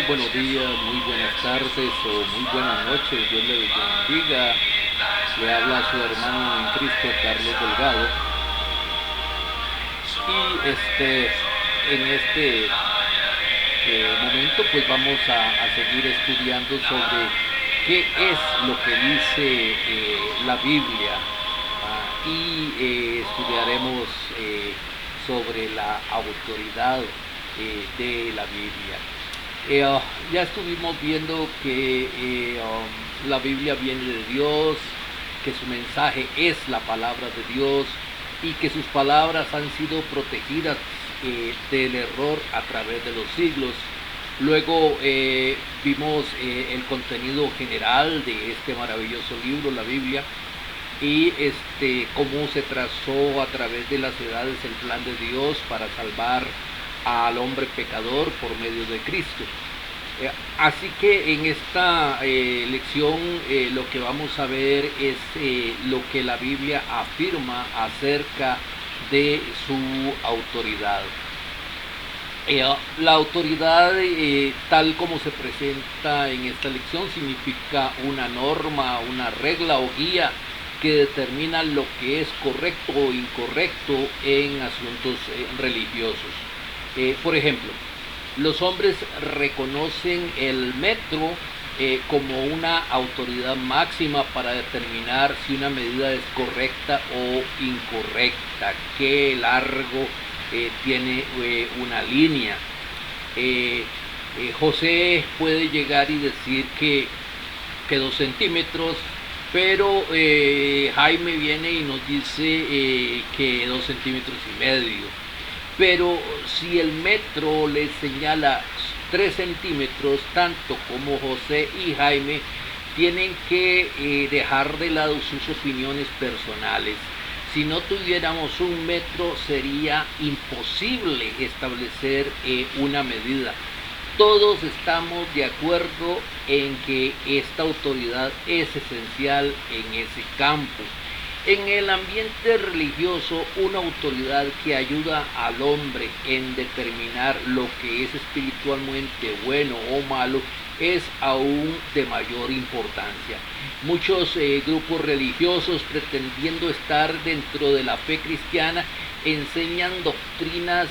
buenos días, muy buenas tardes o muy buenas noches. Dios le bendiga. Le habla su hermano en Cristo, Carlos Delgado. Y en este momento pues vamos a seguir estudiando sobre qué es lo que dice la Biblia. Estudiaremos sobre la autoridad de la Biblia. Ya estuvimos viendo que la Biblia viene de Dios, que su mensaje es la palabra de Dios y que sus palabras han sido protegidas del error a través de los siglos. Luego vimos el contenido general de este maravilloso libro, la Biblia, y cómo se trazó a través de las edades el plan de Dios para salvar al hombre pecador por medio de Cristo. Así que en esta lección lo que vamos a ver es lo que la Biblia afirma acerca de su autoridad. La autoridad tal como se presenta en esta lección significa una norma, una regla o guía que determina lo que es correcto o incorrecto en asuntos religiosos. Por ejemplo, los hombres reconocen el metro como una autoridad máxima para determinar si una medida es correcta o incorrecta, qué largo tiene una línea. José puede llegar y decir que 2 centímetros, pero Jaime viene y nos dice que 2 centímetros y medio. Pero si el metro le señala 3 centímetros, tanto como José y Jaime tienen que dejar de lado sus opiniones personales. Si no tuviéramos un metro sería imposible establecer una medida. Todos estamos de acuerdo en que esta autoridad es esencial en ese campo. En el ambiente religioso, una autoridad que ayuda al hombre en determinar lo que es espiritualmente bueno o malo es aún de mayor importancia. Muchos grupos religiosos, pretendiendo estar dentro de la fe cristiana, enseñan doctrinas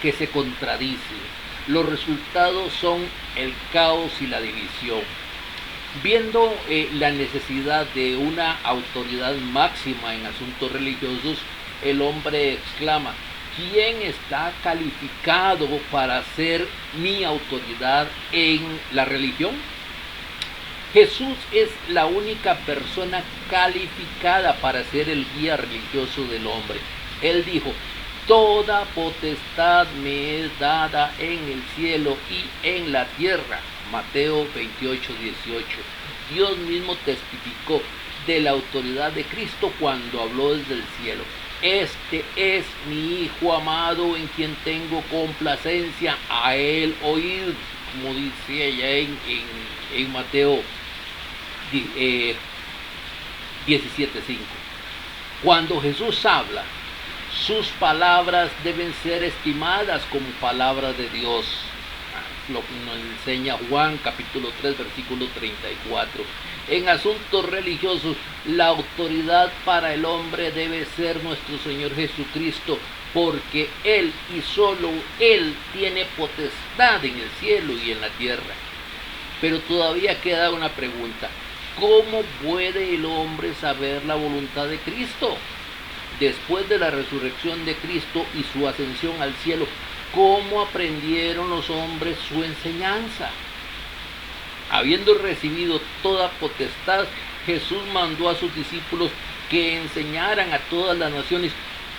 que se contradicen. Los resultados son el caos y la división. Viendo la necesidad de una autoridad máxima en asuntos religiosos, el hombre exclama: ¿quién está calificado para ser mi autoridad en la religión? Jesús es la única persona calificada para ser el guía religioso del hombre. Él dijo: toda potestad me es dada en el cielo y en la tierra. Mateo 28:18. Dios mismo testificó de la autoridad de Cristo cuando habló desde el cielo: este es mi Hijo amado en quien tengo complacencia, a él oíd, como dice allá en Mateo 17:5. Cuando Jesús habla, sus palabras deben ser estimadas como palabras de Dios. Lo que nos enseña Juan capítulo 3 versículo 34. En asuntos religiosos, la autoridad para el hombre debe ser nuestro Señor Jesucristo, porque Él y solo Él tiene potestad en el cielo y en la tierra. Pero todavía queda una pregunta: ¿cómo puede el hombre saber la voluntad de Cristo? Después de la resurrección de Cristo y su ascensión al cielo, ¿cómo aprendieron los hombres su enseñanza? Habiendo recibido toda potestad, Jesús mandó a sus discípulos que enseñaran a todas las naciones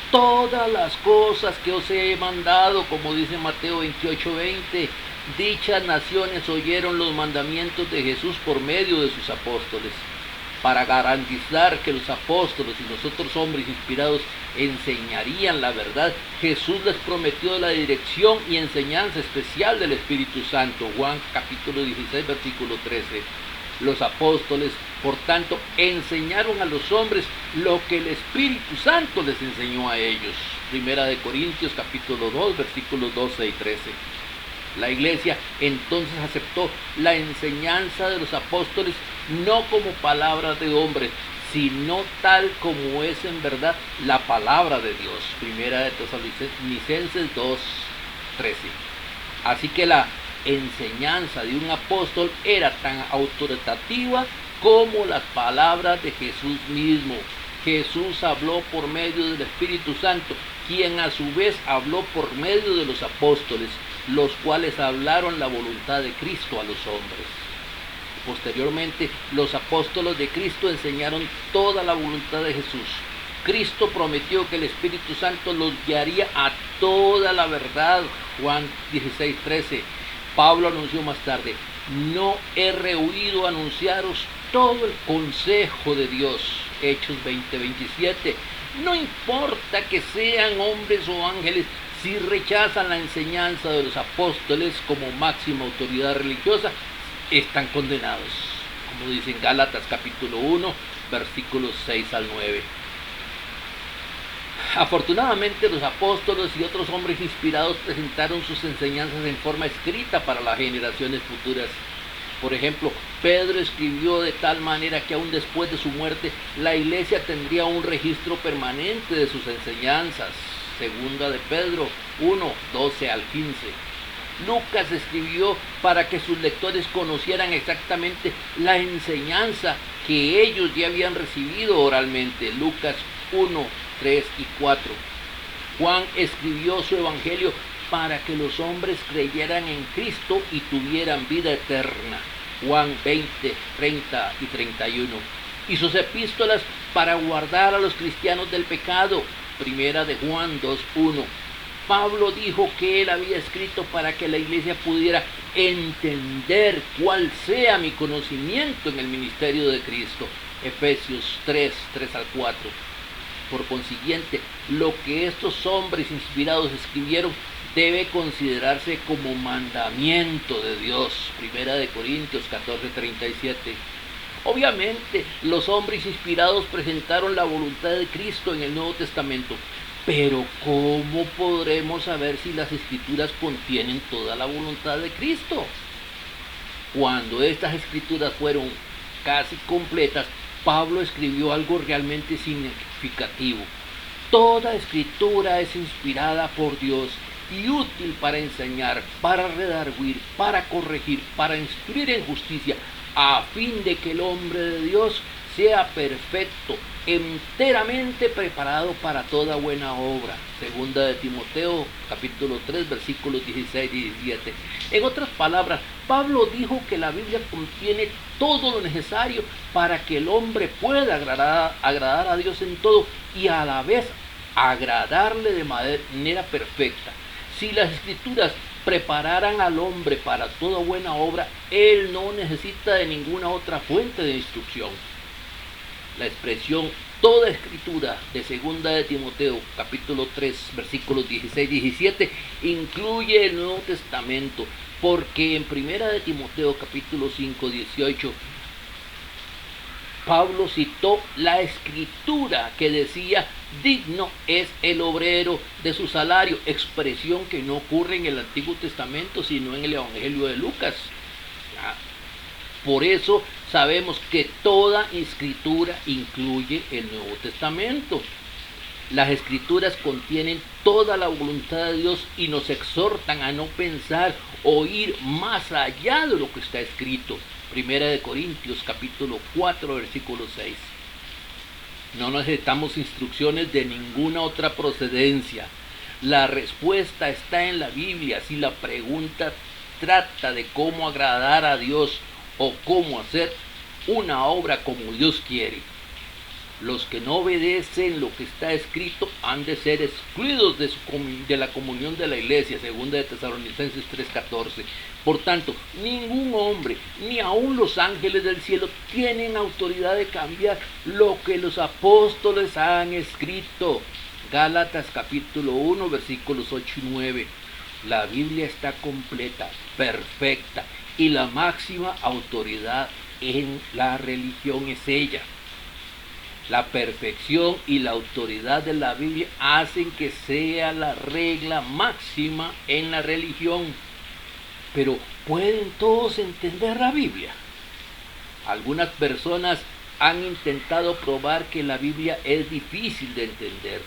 todas las cosas que os he mandado, como dice Mateo 28:20. Dichas naciones oyeron los mandamientos de Jesús por medio de sus apóstoles. Para garantizar que los apóstoles y los otros hombres inspirados enseñarían la verdad, Jesús les prometió la dirección y enseñanza especial del Espíritu Santo. Juan capítulo 16 versículo 13. Los apóstoles, por tanto, enseñaron a los hombres lo que el Espíritu Santo les enseñó a ellos. Primera de Corintios capítulo 2 versículos 12 y 13. La iglesia entonces aceptó la enseñanza de los apóstoles no como palabras de hombres, sino tal como es en verdad la palabra de Dios. Primera de Tesalonicenses 2:13. Así que la enseñanza de un apóstol era tan autoritativa como las palabras de Jesús mismo. Jesús habló por medio del Espíritu Santo, quien a su vez habló por medio de los apóstoles, los cuales hablaron la voluntad de Cristo a los hombres. Posteriormente, los apóstoles de Cristo enseñaron toda la voluntad de Jesús. Cristo prometió que el Espíritu Santo los guiaría a toda la verdad. Juan 16:13. Pablo anunció más tarde: no he rehuido anunciaros todo el consejo de Dios. Hechos 20:27. No importa que sean hombres o ángeles, si rechazan la enseñanza de los apóstoles como máxima autoridad religiosa, están condenados, como dice en Gálatas capítulo 1, versículos 6 al 9. Afortunadamente, los apóstoles y otros hombres inspirados presentaron sus enseñanzas en forma escrita para las generaciones futuras. Por ejemplo, Pedro escribió de tal manera que aún después de su muerte, la iglesia tendría un registro permanente de sus enseñanzas. Segunda de Pedro 1, 12 al 15. Lucas escribió para que sus lectores conocieran exactamente la enseñanza que ellos ya habían recibido oralmente. Lucas 1, 3 y 4. Juan escribió su evangelio para que los hombres creyeran en Cristo y tuvieran vida eterna. Juan 20, 30 y 31. Y sus epístolas para guardar a los cristianos del pecado. Primera de Juan 2:1. Pablo dijo que él había escrito para que la iglesia pudiera entender cuál sea mi conocimiento en el ministerio de Cristo. Efesios 3, 3 al 4. Por consiguiente, lo que estos hombres inspirados escribieron debe considerarse como mandamiento de Dios. Primera de Corintios 14:37. Obviamente, los hombres inspirados presentaron la voluntad de Cristo en el Nuevo Testamento, pero ¿cómo podremos saber si las Escrituras contienen toda la voluntad de Cristo? Cuando estas Escrituras fueron casi completas, Pablo escribió algo realmente significativo. Toda Escritura es inspirada por Dios y útil para enseñar, para redarguir, para corregir, para instruir en justicia, a fin de que el hombre de Dios sea perfecto, enteramente preparado para toda buena obra. Segunda de Timoteo, capítulo 3, versículos 16 y 17. En otras palabras, Pablo dijo que la Biblia contiene todo lo necesario para que el hombre pueda agradar a Dios en todo y a la vez agradarle de manera perfecta. Si las Escrituras prepararan al hombre para toda buena obra, él no necesita de ninguna otra fuente de instrucción. La expresión toda Escritura de segunda de Timoteo, capítulo 3, versículos 16 y 17, incluye el Nuevo Testamento, porque en primera de Timoteo, capítulo 5, 18, Pablo citó la Escritura que decía: digno es el obrero de su salario, expresión que no ocurre en el Antiguo Testamento, sino en el Evangelio de Lucas. Por eso sabemos que toda Escritura incluye el Nuevo Testamento. Las Escrituras contienen toda la voluntad de Dios y nos exhortan a no pensar o ir más allá de lo que está escrito. Primera de Corintios, capítulo 4, versículo 6. No necesitamos instrucciones de ninguna otra procedencia. La respuesta está en la Biblia. Si la pregunta trata de cómo agradar a Dios o cómo hacer una obra como Dios quiere, los que no obedecen lo que está escrito han de ser excluidos de la comunión de la iglesia. Segunda de Tesalonicenses 3:14. Por tanto, ningún hombre, ni aun los ángeles del cielo, tienen autoridad de cambiar lo que los apóstoles han escrito. Gálatas capítulo 1, versículos 8 y 9. La Biblia está completa, perfecta, y la máxima autoridad en la religión es ella. La perfección y la autoridad de la Biblia hacen que sea la regla máxima en la religión. Pero ¿pueden todos entender la Biblia? Algunas personas han intentado probar que la Biblia es difícil de entender.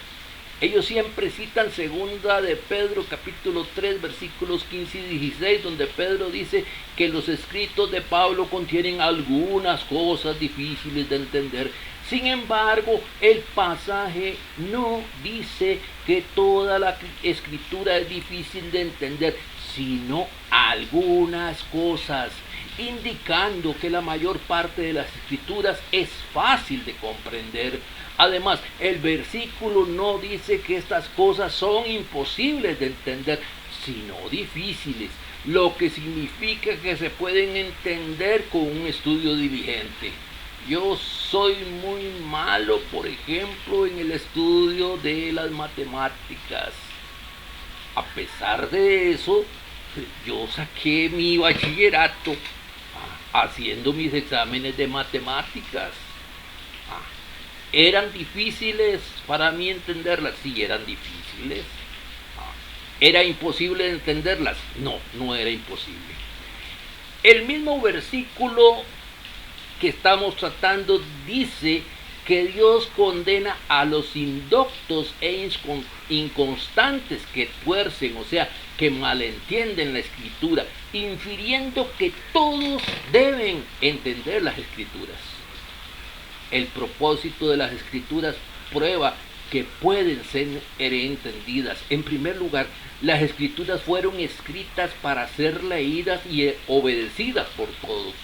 Ellos siempre citan segunda de Pedro capítulo 3 versículos 15 y 16, donde Pedro dice que los escritos de Pablo contienen algunas cosas difíciles de entender. Sin embargo, el pasaje no dice que toda la escritura es difícil de entender, sino algunas cosas, indicando que la mayor parte de las escrituras es fácil de comprender. Además, el versículo no dice que estas cosas son imposibles de entender, sino difíciles, lo que significa que se pueden entender con un estudio diligente. Yo soy muy malo, por ejemplo, en el estudio de las matemáticas. A pesar de eso, yo saqué mi bachillerato haciendo mis exámenes de matemáticas. ¿Eran difíciles para mí entenderlas? Sí, eran difíciles. ¿Era imposible entenderlas? No, no era imposible. El mismo versículo que estamos tratando dice que Dios condena a los indoctos e inconstantes que tuercen, o sea, que malentienden la escritura, infiriendo que todos deben entender las escrituras. El propósito de las escrituras prueba que pueden ser entendidas. En primer lugar, las escrituras fueron escritas para ser leídas y obedecidas por todos.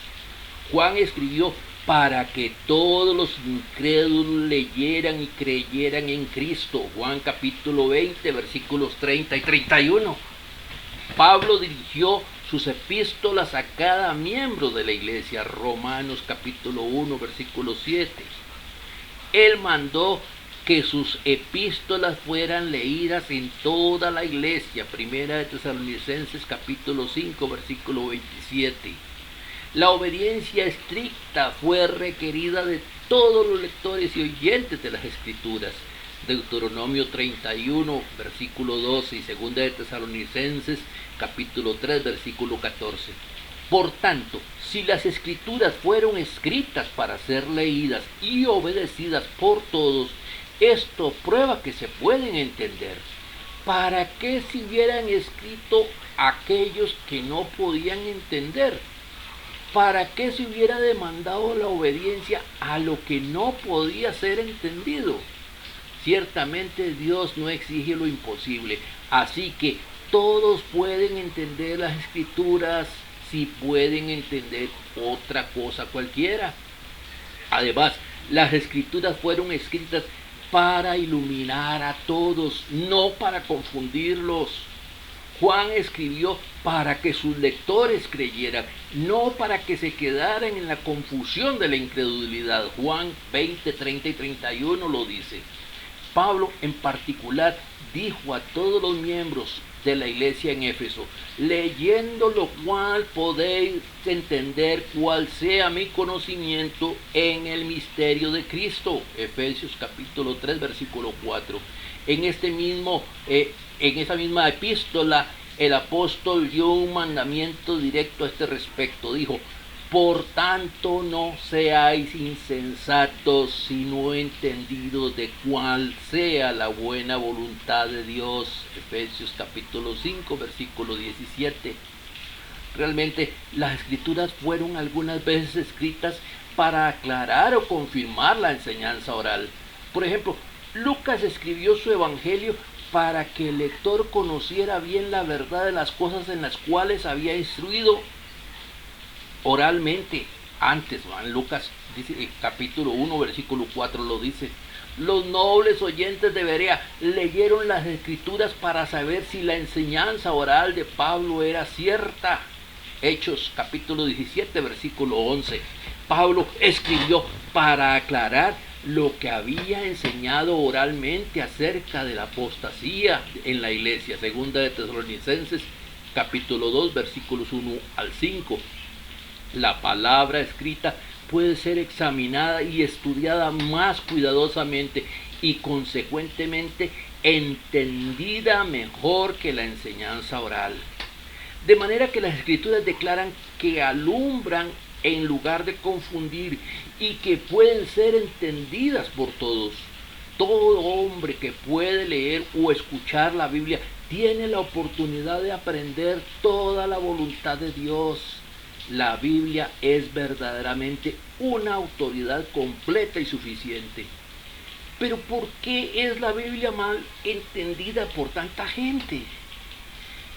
Juan escribió para que todos los incrédulos leyeran y creyeran en Cristo. Juan capítulo 20, versículos 30 y 31. Pablo dirigió sus epístolas a cada miembro de la iglesia. Romanos capítulo 1, versículo 7. Él mandó que sus epístolas fueran leídas en toda la iglesia. Primera de Tesalonicenses capítulo 5, versículo 27. La obediencia estricta fue requerida de todos los lectores y oyentes de las Escrituras. Deuteronomio 31, versículo 12 y segunda de Tesalonicenses, capítulo 3, versículo 14. Por tanto, si las Escrituras fueron escritas para ser leídas y obedecidas por todos, esto prueba que se pueden entender. ¿Para qué se hubieran escrito aquellos que no podían entender? ¿Para qué se hubiera demandado la obediencia a lo que no podía ser entendido? Ciertamente Dios no exige lo imposible, así que todos pueden entender las escrituras si pueden entender otra cosa cualquiera. Además, las escrituras fueron escritas para iluminar a todos, no para confundirlos. Juan escribió para que sus lectores creyeran, no para que se quedaran en la confusión de la incredulidad. Juan 20, 30 y 31 lo dice. Pablo en particular dijo a todos los miembros de la iglesia en Éfeso: leyendo lo cual podéis entender cuál sea mi conocimiento en el misterio de Cristo. Efesios capítulo 3, versículo 4. En esa misma epístola, el apóstol dio un mandamiento directo a este respecto. Dijo: por tanto, no seáis insensatos, sino entendidos de cuál sea la buena voluntad de Dios. Efesios capítulo 5, versículo 17. Realmente, las escrituras fueron algunas veces escritas para aclarar o confirmar la enseñanza oral. Por ejemplo, Lucas escribió su evangelio para que el lector conociera bien la verdad de las cosas en las cuales había instruido oralmente antes. En Lucas dice, capítulo 1, versículo 4 lo dice. Los nobles oyentes de Berea leyeron las escrituras para saber si la enseñanza oral de Pablo era cierta. Hechos capítulo 17, versículo 11. Pablo escribió para aclarar lo que había enseñado oralmente acerca de la apostasía en la iglesia. Segunda de Tesalonicenses capítulo 2, versículos 1 al 5. La palabra escrita puede ser examinada y estudiada más cuidadosamente y consecuentemente entendida mejor que la enseñanza oral. De manera que las escrituras declaran que alumbran en lugar de confundir y que pueden ser entendidas por todos. Todo hombre que puede leer o escuchar la Biblia tiene la oportunidad de aprender toda la voluntad de Dios. La Biblia es verdaderamente una autoridad completa y suficiente. Pero ¿por qué es la Biblia mal entendida por tanta gente?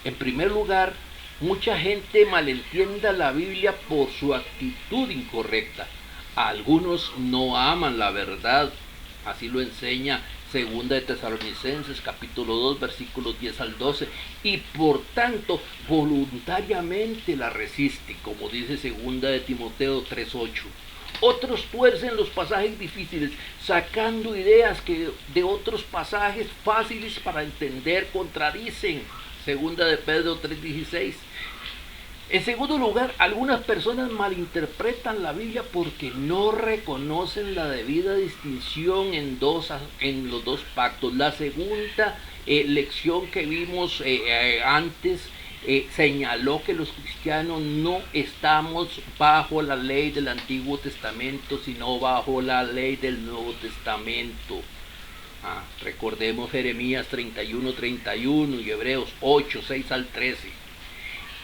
En primer lugar, mucha gente malentiende la Biblia por su actitud incorrecta. Algunos no aman la verdad, así lo enseña Segunda de Tesalonicenses capítulo 2 versículos 10 al 12, y por tanto voluntariamente la resiste, como dice Segunda de Timoteo 3:8. Otros tuercen los pasajes difíciles, sacando ideas que de otros pasajes fáciles para entender contradicen. Segunda de Pedro 3:16. En segundo lugar, algunas personas malinterpretan la Biblia porque no reconocen la debida distinción en los dos pactos. La segunda lección que vimos antes señaló que los cristianos no estamos bajo la ley del Antiguo Testamento, sino bajo la ley del Nuevo Testamento. Recordemos Jeremías 31:31 y Hebreos 8:6 al 13.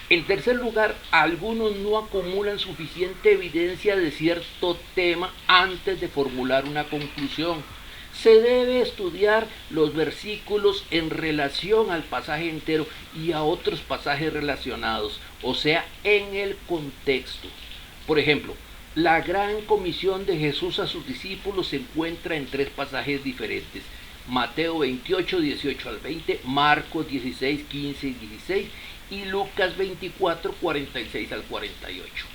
En tercer lugar, algunos no acumulan suficiente evidencia de cierto tema antes de formular una conclusión. Se debe estudiar los versículos en relación al pasaje entero y a otros pasajes relacionados, o sea, en el contexto. Por ejemplo, la gran comisión de Jesús a sus discípulos se encuentra en tres pasajes diferentes: Mateo 28, 18 al 20, Marcos 16, 15 y 16, y Lucas 24, 46 al 48.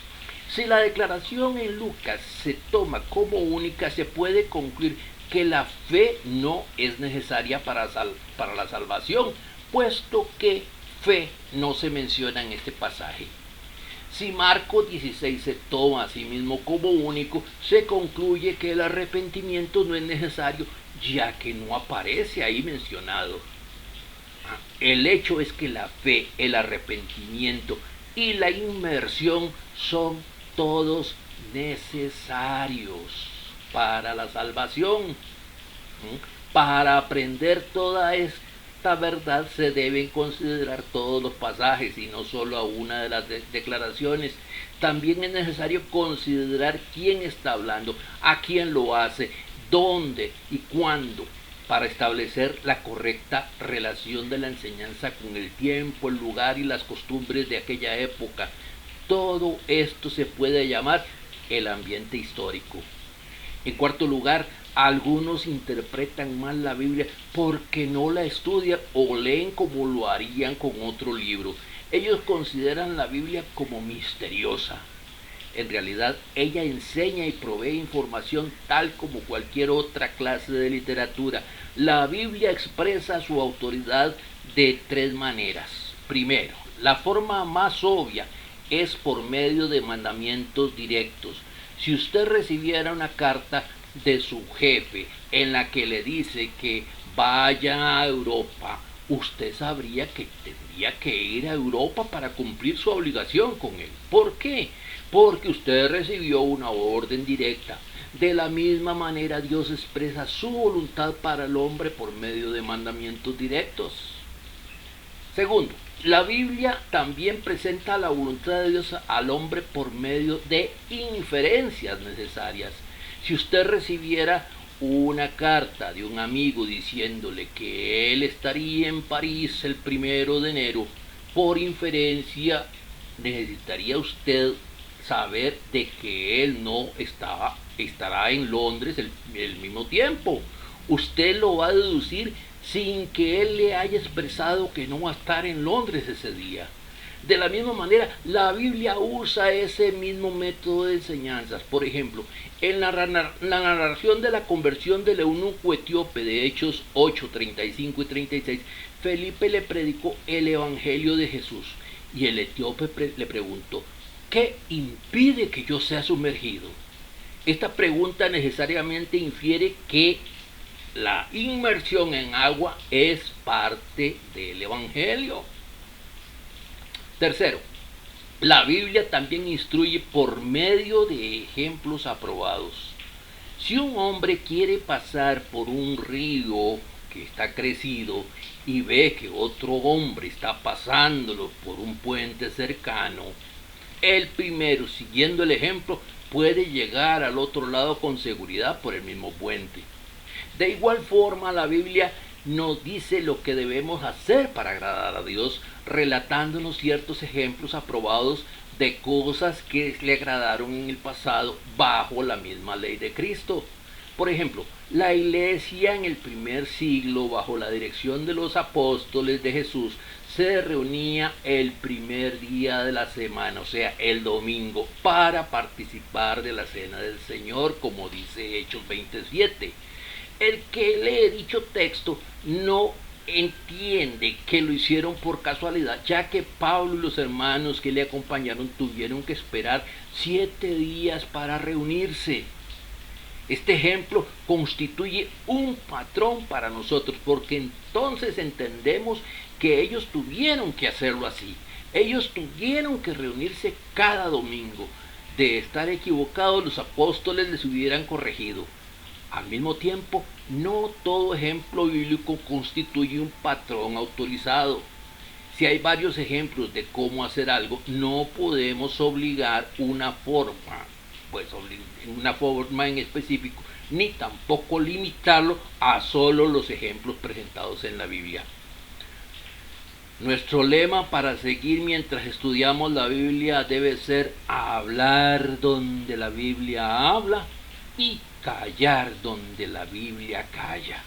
Si la declaración en Lucas se toma como única, se puede concluir que la fe no es necesaria para la salvación, puesto que fe no se menciona en este pasaje. Si Marcos 16 se toma a sí mismo como único, se concluye que el arrepentimiento no es necesario, ya que no aparece ahí mencionado. El hecho es que la fe, el arrepentimiento y la inmersión son todos necesarios para la salvación. Para aprender toda esta verdad se deben considerar todos los pasajes y no solo a una de las declaraciones. También es necesario considerar quién está hablando, a quién lo hace, dónde y cuándo, para establecer la correcta relación de la enseñanza con el tiempo, el lugar y las costumbres de aquella época. Todo esto se puede llamar el ambiente histórico. En cuarto lugar, algunos interpretan mal la Biblia porque no la estudian o leen como lo harían con otro libro. Ellos consideran la Biblia como misteriosa. En realidad, ella enseña y provee información tal como cualquier otra clase de literatura. La Biblia expresa su autoridad de tres maneras. Primero, la forma más obvia es por medio de mandamientos directos. Si usted recibiera una carta de su jefe en la que le dice que vaya a Europa, usted sabría que tendría que ir a Europa para cumplir su obligación con él. ¿Por qué? Porque usted recibió una orden directa. De la misma manera, Dios expresa su voluntad para el hombre por medio de mandamientos directos. Segundo, la Biblia también presenta la voluntad de Dios al hombre por medio de inferencias necesarias. Si usted recibiera una carta de un amigo diciéndole que él estaría en París el 1 de enero, por inferencia necesitaría usted saber de que él no estará en Londres el mismo tiempo. Usted lo va a deducir sin que él le haya expresado que no va a estar en Londres ese día. De la misma manera, la Biblia usa ese mismo método de enseñanzas. Por ejemplo, en la narración de la conversión del eunuco etíope de Hechos 8, 35 y 36, Felipe le predicó el evangelio de Jesús. Y el etíope le preguntó: ¿qué impide que yo sea sumergido? Esta pregunta necesariamente infiere que la inmersión en agua es parte del evangelio. Tercero, la Biblia también instruye por medio de ejemplos aprobados. Si un hombre quiere pasar por un río que está crecido y ve que otro hombre está pasándolo por un puente cercano, el primero, siguiendo el ejemplo, puede llegar al otro lado con seguridad por el mismo puente. De igual forma, la Biblia nos dice lo que debemos hacer para agradar a Dios, relatándonos ciertos ejemplos aprobados de cosas que le agradaron en el pasado bajo la misma ley de Cristo. Por ejemplo, la iglesia en el primer siglo, bajo la dirección de los apóstoles de Jesús, se reunía el primer día de la semana, o sea, el domingo, para participar de la cena del Señor, como dice Hechos 27. El que lee dicho texto no entiende que lo hicieron por casualidad, ya que Pablo y los hermanos que le acompañaron tuvieron que esperar 7 días para reunirse. Este ejemplo constituye un patrón para nosotros, porque entonces entendemos que ellos tuvieron que hacerlo así. Ellos tuvieron que reunirse cada domingo. De estar equivocados, los apóstoles les hubieran corregido. Al mismo tiempo, no todo ejemplo bíblico constituye un patrón autorizado. Si hay varios ejemplos de cómo hacer algo, no podemos obligar una forma en específico, ni tampoco limitarlo a solo los ejemplos presentados en la Biblia. Nuestro lema para seguir mientras estudiamos la Biblia debe ser hablar donde la Biblia habla y callar donde la Biblia calla.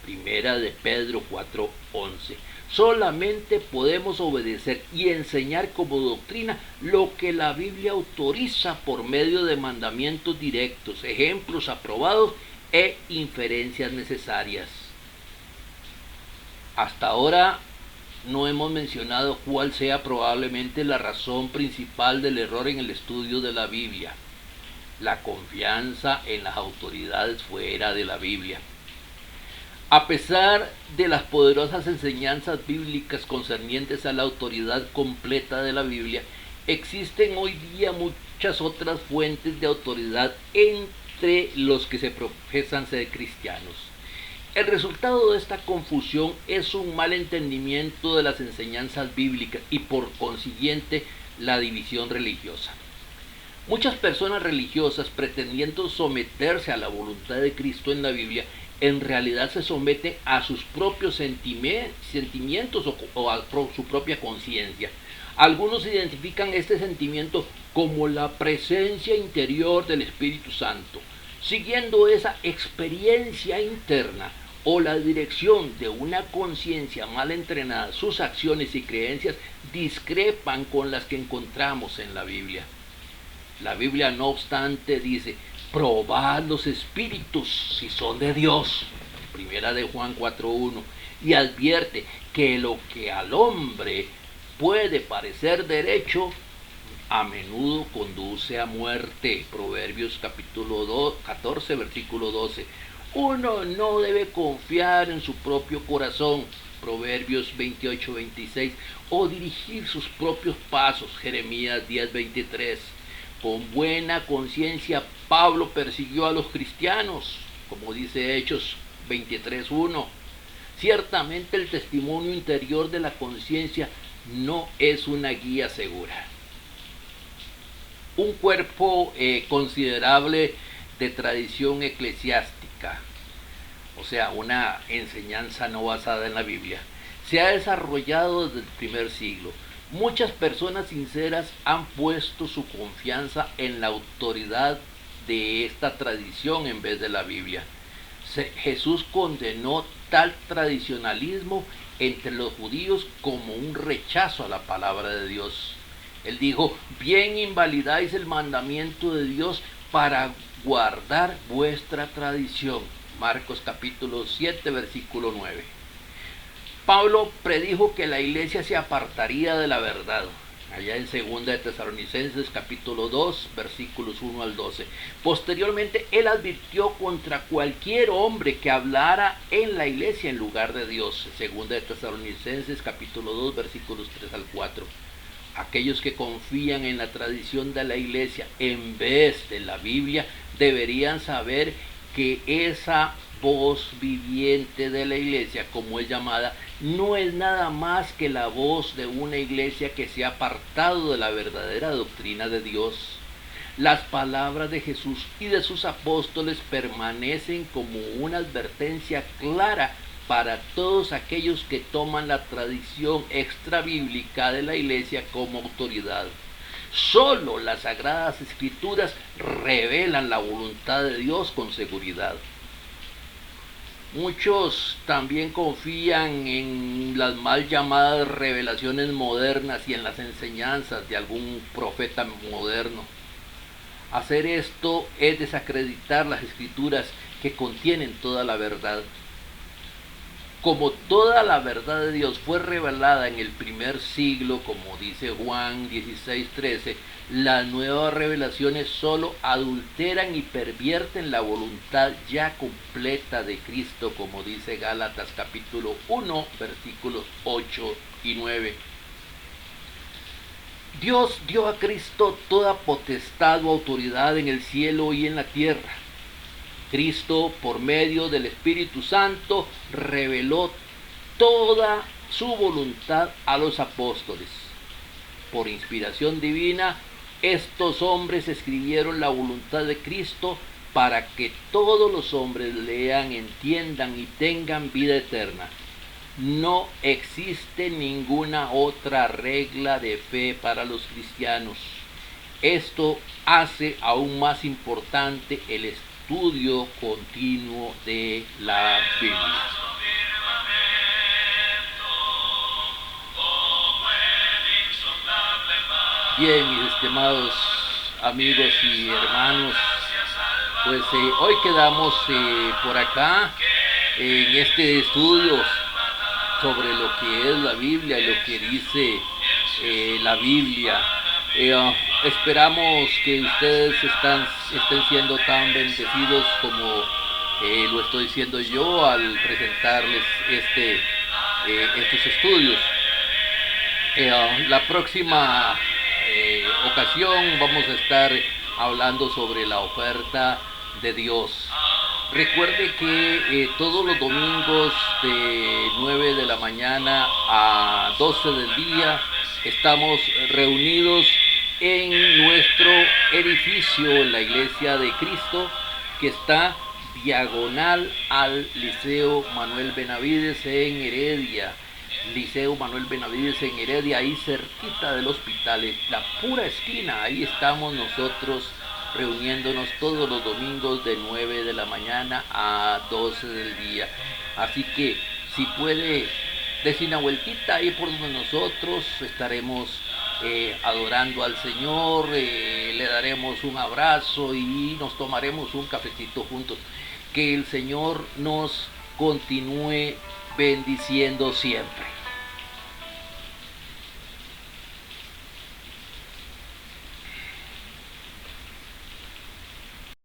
Primera de Pedro 4:11. Solamente podemos obedecer y enseñar como doctrina lo que la Biblia autoriza por medio de mandamientos directos, ejemplos aprobados e inferencias necesarias. Hasta ahora no hemos mencionado cuál sea probablemente la razón principal del error en el estudio de la Biblia: la confianza en las autoridades fuera de la Biblia. A pesar de las poderosas enseñanzas bíblicas concernientes a la autoridad completa de la Biblia, existen hoy día muchas otras fuentes de autoridad entre los que se profesan ser cristianos. El resultado de esta confusión es un mal entendimiento de las enseñanzas bíblicas y por consiguiente la división religiosa. Muchas personas religiosas, pretendiendo someterse a la voluntad de Cristo en la Biblia, en realidad se someten a sus propios sentimientos o a su propia conciencia. Algunos identifican este sentimiento como la presencia interior del Espíritu Santo. Siguiendo esa experiencia interna o la dirección de una conciencia mal entrenada, sus acciones y creencias discrepan con las que encontramos en la Biblia. La Biblia, no obstante, dice: probad los espíritus si son de Dios, primera de Juan 4:1, y advierte que lo que al hombre puede parecer derecho, a menudo conduce a muerte. Proverbios capítulo 14, versículo 12. Uno no debe confiar en su propio corazón, Proverbios 28:26, o dirigir sus propios pasos, Jeremías 10:23. Con buena conciencia Pablo persiguió a los cristianos, como dice Hechos 23:1. Ciertamente el testimonio interior de la conciencia no es una guía segura. Un cuerpo considerable de tradición eclesiástica, o sea, una enseñanza no basada en la Biblia, se ha desarrollado desde el primer siglo. Muchas personas sinceras han puesto su confianza en la autoridad de esta tradición en vez de la Biblia. Jesús condenó tal tradicionalismo entre los judíos como un rechazo a la palabra de Dios. Él dijo: bien invalidáis el mandamiento de Dios para guardar vuestra tradición. Marcos capítulo 7, versículo 9. Pablo predijo que la iglesia se apartaría de la verdad, allá en 2 de Tesalonicenses capítulo 2, versículos 1 al 12. Posteriormente, él advirtió contra cualquier hombre que hablara en la iglesia en lugar de Dios, 2 de Tesalonicenses capítulo 2, versículos 3 al 4. Aquellos que confían en la tradición de la iglesia en vez de la Biblia deberían saber que esa voz viviente de la iglesia, como es llamada, no es nada más que la voz de una iglesia que se ha apartado de la verdadera doctrina de Dios. Las palabras de Jesús y de sus apóstoles permanecen como una advertencia clara para todos aquellos que toman la tradición extrabíblica de la iglesia como autoridad. Solo las Sagradas Escrituras revelan la voluntad de Dios con seguridad. Muchos también confían en las mal llamadas revelaciones modernas y en las enseñanzas de algún profeta moderno. Hacer esto es desacreditar las Escrituras que contienen toda la verdad. Como toda la verdad de Dios fue revelada en el primer siglo, como dice Juan 16:13, las nuevas revelaciones solo adulteran y pervierten la voluntad ya completa de Cristo, como dice Gálatas capítulo 1, versículos 8 y 9. Dios dio a Cristo toda potestad o autoridad en el cielo y en la tierra. Cristo, por medio del Espíritu Santo, reveló toda su voluntad a los apóstoles. Por inspiración divina, estos hombres escribieron la voluntad de Cristo para que todos los hombres lean, entiendan y tengan vida eterna. No existe ninguna otra regla de fe para los cristianos. Esto hace aún más importante el estudio continuo de la Biblia. Bien, mis estimados amigos y hermanos, pues hoy quedamos por acá en este estudio sobre lo que es la Biblia y lo que dice la Biblia. Esperamos que ustedes estén siendo tan bendecidos como lo estoy siendo yo al presentarles estos estudios. La próxima ocasión vamos a estar hablando sobre la oferta de Dios. Recuerde que todos los domingos de 9 de la mañana a 12 del día estamos reunidos en nuestro edificio, en la Iglesia de Cristo, que está diagonal al Liceo Manuel Benavides en Heredia. Liceo Manuel Benavides en Heredia, ahí cerquita del hospital, en la pura esquina. Ahí estamos nosotros reuniéndonos todos los domingos de 9 de la mañana a 12 del día. Así que si puede, dése una vueltita ahí por donde nosotros estaremos adorando al Señor, le daremos un abrazo y nos tomaremos un cafecito juntos. Que el Señor nos continúe bendiciendo siempre.